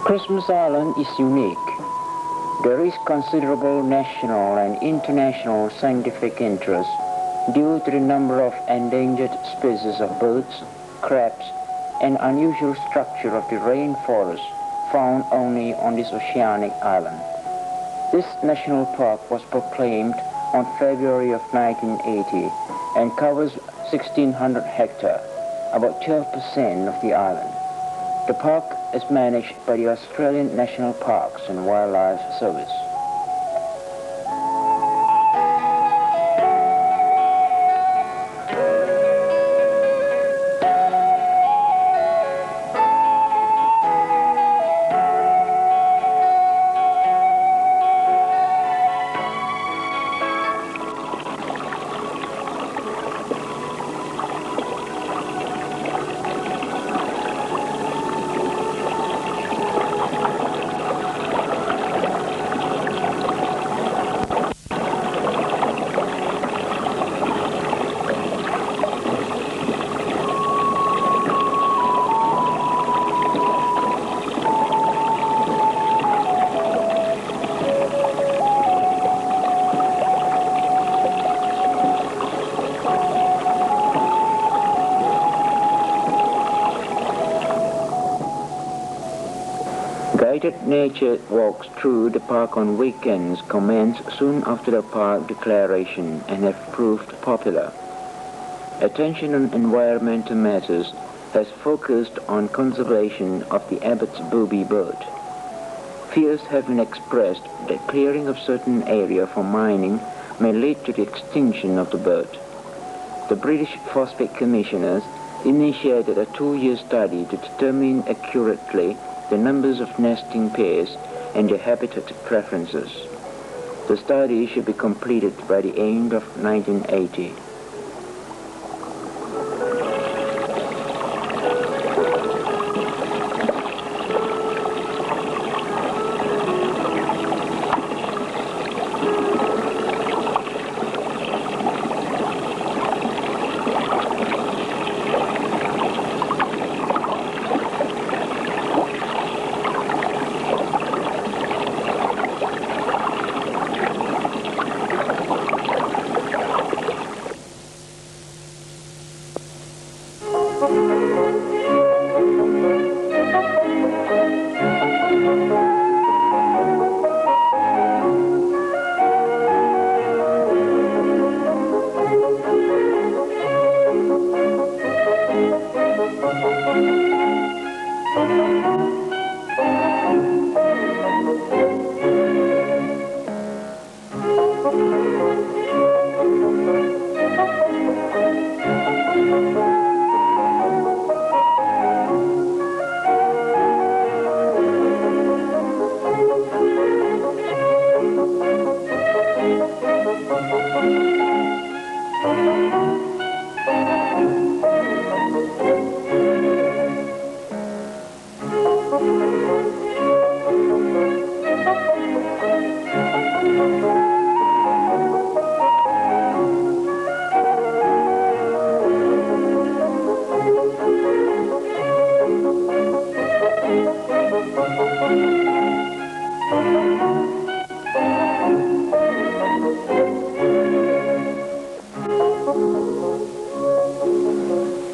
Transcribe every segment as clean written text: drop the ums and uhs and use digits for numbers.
Christmas Island is unique. There is considerable national and international scientific interest due to the number of endangered species of birds, crabs, and unusual structure of the rainforest found only on this oceanic island. This national park was proclaimed on February of 1980 and covers 1,600 hectares, about 12% of the island. The park is managed by the Australian National Parks and Wildlife Service. Guided nature walks through the park on weekends commenced soon after the park declaration and have proved popular. Attention on environmental matters has focused on conservation of the Abbott's booby bird. Fears have been expressed that clearing of certain area for mining may lead to the extinction of the bird. The British Phosphate Commissioners initiated a 2-year study to determine accurately the numbers of nesting pairs and their habitat preferences. The study should be completed by the end of 1980.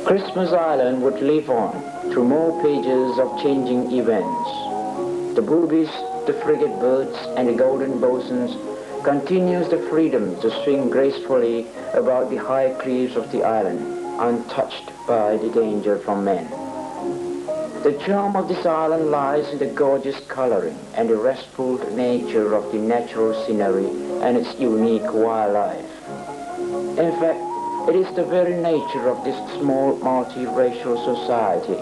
Christmas Island would live on through more pages of changing events. The boobies, the frigate birds, and the golden bosuns continues the freedom to swing gracefully about the high cliffs of the island, untouched by the danger from men. The charm of this island lies in the gorgeous coloring and the restful nature of the natural scenery and its unique wildlife. In fact, it is the very nature of this small multiracial society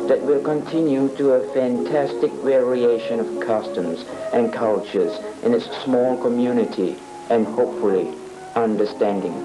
that will continue to a fantastic variation of customs and cultures in its small community and hopefully understanding.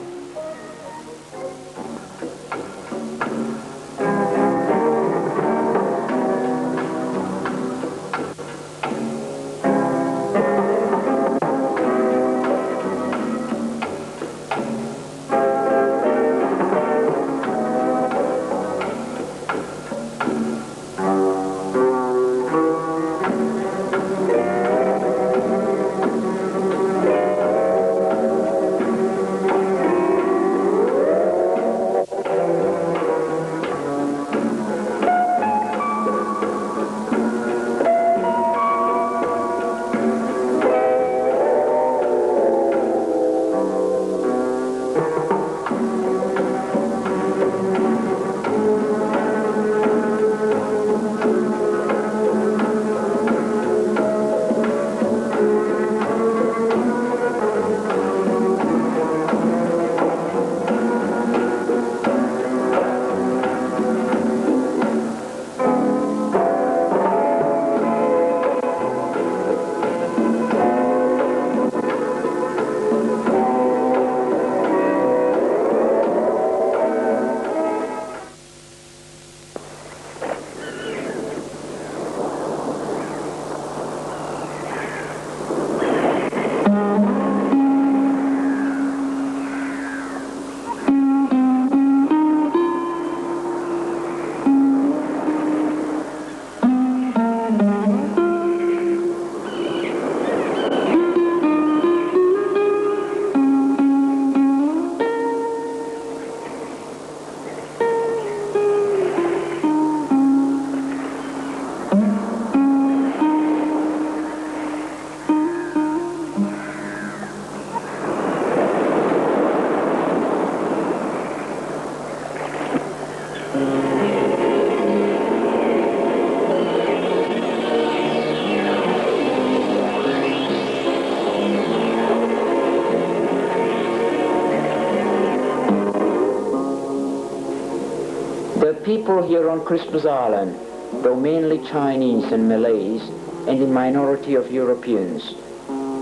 people here on Christmas Island, though mainly Chinese and Malays, and the minority of Europeans,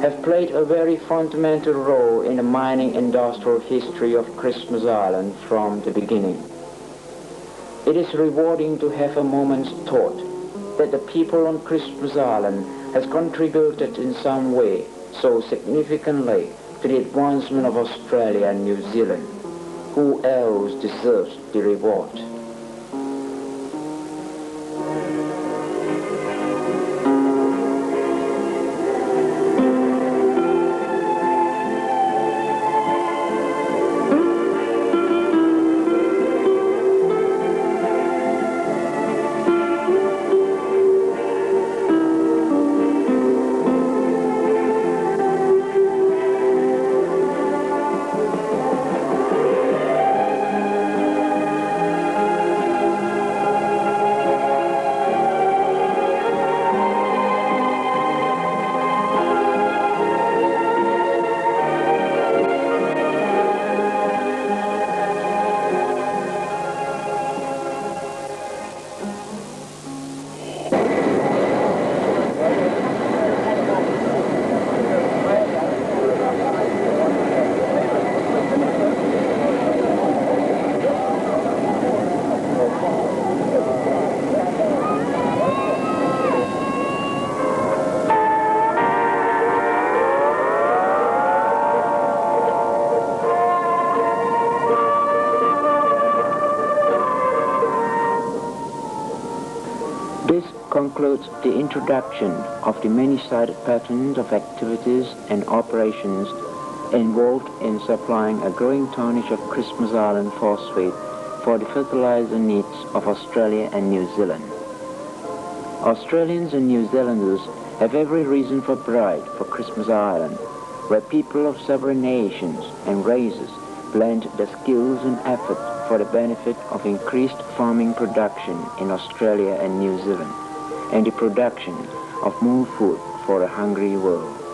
have played a very fundamental role in the mining industrial history of Christmas Island from the beginning. It is rewarding to have a moment's thought that the people on Christmas Island has contributed in some way so significantly to the advancement of Australia and New Zealand. Who else deserves the reward? This concludes the introduction of the many-sided patterns of activities and operations involved in supplying a growing tonnage of Christmas Island phosphate for the fertilizer needs of Australia and New Zealand. Australians and New Zealanders have every reason for pride for Christmas Island, where people of several nations and races blend their skills and effort for the benefit of increased farming production in Australia and New Zealand, and the production of more food for a hungry world.